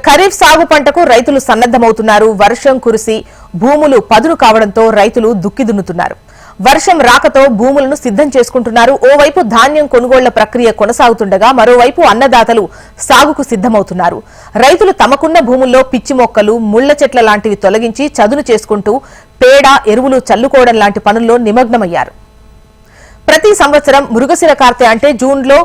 ఖరీఫ్ సాగు పంటకు రైతులు సన్నద్దమవుతున్నారు. వర్షం కురిసి భూములు పదును కావడంతో రైతులు దుక్కిదున్నుతున్నారు. వర్షం రాకతో భూములను సిద్ధం చేసుకుంటున్నారు. ఓవైపు ధాన్యం కొనుగోళ్ల ప్రక్రియ కొనసాగుతుండగా మరోవైపు అన్నదాతలు సాగుకు సిద్ధమవుతున్నారు. రైతులు తమకున్న భూముల్లో పిచ్చి మొక్కలు, ముళ్ల చెట్ల లాంటివి తొలగించి చదును చేసుకుంటూ పేడ, ఎరువులు చల్లుకోవడం లాంటి పనుల్లో నిమగ్నమయ్యారు. ప్రతి సంవత్సరం మృగశిర కార్తె అంటే జూన్లో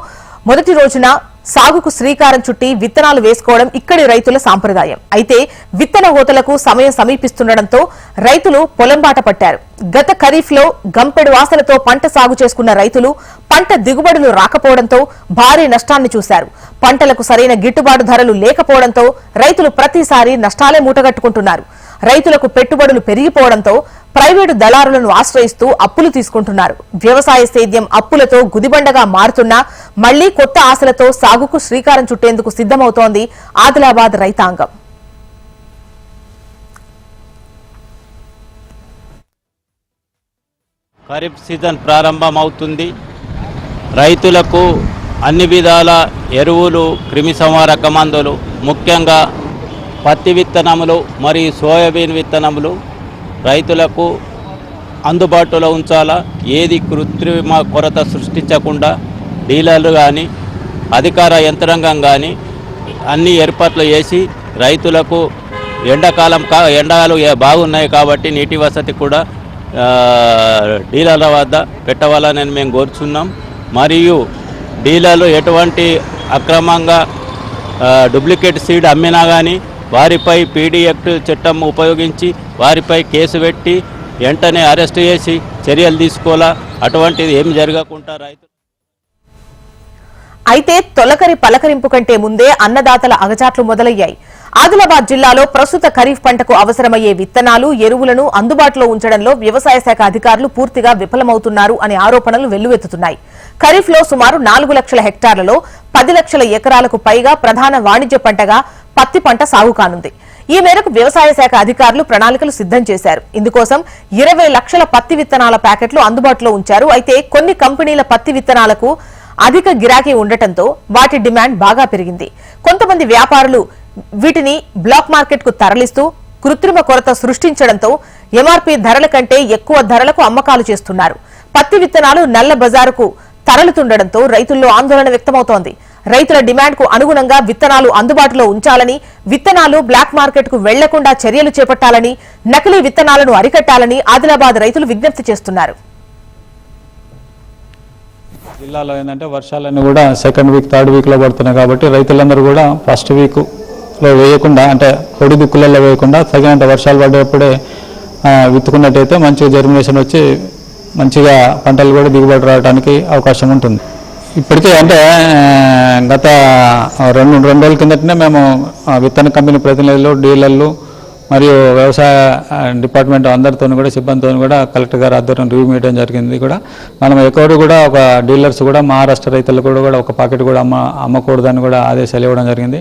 మొదటి రోజున సాగుకు శ్రీకారం చుట్టి విత్తనాలు వేసుకోవడం ఇక్కడి రైతుల సాంప్రదాయం. అయితే విత్తన హోతలకు సమయం సమీపిస్తుండటంతో రైతులు పొలంబాట పట్టారు. గత ఖరీఫ్లో గంపెడు వాసలతో పంట సాగు చేసుకున్న రైతులు పంట దిగుబడులు రాకపోవడంతో భారీ నష్టాన్ని చూశారు. పంటలకు సరైన గిట్టుబాటు ధరలు లేకపోవడంతో రైతులు ప్రతిసారి నష్టాలే మూటగట్టుకుంటున్నారు. రైతులకు పెట్టుబడులు పెరిగిపోవడంతో ప్రైవేటు దళారులను ఆశ్రయిస్తూ అప్పులు తీసుకుంటున్నారు. వ్యవసాయ సేద్యం అప్పులతో గుదిబండగా మారుతున్నా మళ్లీ కొత్త ఆశలతో సాగుకు శ్రీకారం చుట్టేందుకు సిద్ధమవుతోంది ఆదిలాబాద్ రైతాంగం. ఖరీఫ్ సీజన్ ప్రారంభమవుతుంది. రైతులకు అన్ని విధాల ఎరువులు, క్రిమి సంహారక మందులు, ముఖ్యంగా పత్తి విత్తనములు మరియు సోయాబీన్ విత్తనములు రైతులకు అందుబాటులో ఉంచాలా. ఏది కృత్రిమ కొరత సృష్టించకుండా డీలర్లు కానీ అధికార యంత్రాంగం కానీ అన్ని ఏర్పాట్లు చేసి రైతులకు ఎండాలు బాగున్నాయి కాబట్టి నీటి వసతి కూడా డీలర్ల వద్ద పెట్టవాలని మేము కోరుచున్నాం. మరియు డీలర్లు ఎటువంటి అక్రమంగా డూప్లికేట్ సీడ్ అమ్మినా కానీ వారిపై పీడీ యాక్ట్ చట్టం ఉపయోగించి వారిపై కేసు పెట్టి వెంటనే అరెస్ట్ చేసి చర్యలు తీసుకోవాలా. అటువంటిది ఏం జరగకుండా రైతులు. అయితే తొలకరి పలకరింపు కంటే ముందే అన్నదాతల అగచాట్లు మొదలయ్యాయి. ఆదిలాబాద్ జిల్లాలో ప్రస్తుత ఖరీఫ్ పంటకు అవసరమయ్యే విత్తనాలు, ఎరువులను అందుబాటులో ఉంచడంలో వ్యవసాయ శాఖ అధికారులు పూర్తిగా విఫలమవుతున్నారు అనే ఆరోపణలు వెల్లువెత్తుతున్నాయి. ఖరీఫ్లో సుమారు 4 లక్షల హెక్టార్లలో 10 లక్షల ఎకరాలకు పైగా ప్రధాన వాణిజ్య పంటగా పత్తి పంట సాగు కానుంది. ఈ మేరకు వ్యవసాయ శాఖ అధికారులు ప్రణాళికలు సిద్ధం చేశారు. ఇందుకోసం 20 లక్షల పత్తి విత్తనాల ప్యాకెట్లు అందుబాటులో ఉంచారు. అయితే కొన్ని కంపెనీల పత్తి విత్తనాలకు అధిక గిరాకీ ఉండటంతో వాటి డిమాండ్ బాగా పెరిగింది. కొంతమంది వ్యాపారులు వీటిని బ్లాక్ మార్కెట్ కు తరలిస్తూ కృత్రిమ కొరత సృష్టించడంతో ఎంఆర్పీ ధరల కంటే ఎక్కువ ధరలకు అమ్మకాలు చేస్తున్నారు. పత్తి విత్తనాలు నల్ల బజారుకు తరలుతుండటంతో రైతుల్లో ఆందోళన వ్యక్తమవుతోంది. రైతుల డిమాండ్ కు అనుగుణంగా విత్తనాలు అందుబాటులో ఉంచాలని, విత్తనాలు బ్లాక్ మార్కెట్ కు వెళ్లకుండా చర్యలు చేపట్టాలని, నకిలీ విత్తనాలను అరికట్టాలని ఆదిలాబాద్ రైతులు విజ్ఞప్తి చేస్తున్నారు. జిల్లాలో ఏంటంటే వర్షాలన్నీ కూడా సెకండ్ వీక్, థర్డ్ వీక్లో పడుతున్నాయి కాబట్టి రైతులందరూ కూడా ఫస్ట్ వీక్లో వేయకుండా, అంటే పొడి దిక్కులలో వేయకుండా తగినంత వర్షాలు పడేటప్పుడే విత్తుకున్నట్టయితే మంచిగా జర్మినేషన్ వచ్చి మంచిగా పంటలు కూడా దిగుబడి రావడానికి అవకాశం ఉంటుంది. ఇప్పటికే అంటే గత రెండు రోజుల కిందటనే మేము విత్తన కంపెనీ ప్రతినిధులు, డీలర్లు మరియు వ్యవసాయ డిపార్ట్మెంట్ అందరితో కూడా, సిబ్బందితో కూడా కలెక్టర్ గారు ఆధ్వర్యం రివ్యూ మీటింగ్ జరిగింది. కూడా మనం ఎక్కడ కూడా ఒక డీలర్స్ కూడా మహారాష్ట్ర రైతులు కూడా ఒక పాకెట్ కూడా అమ్మకూడదని కూడా ఆదేశాలు ఇవ్వడం జరిగింది.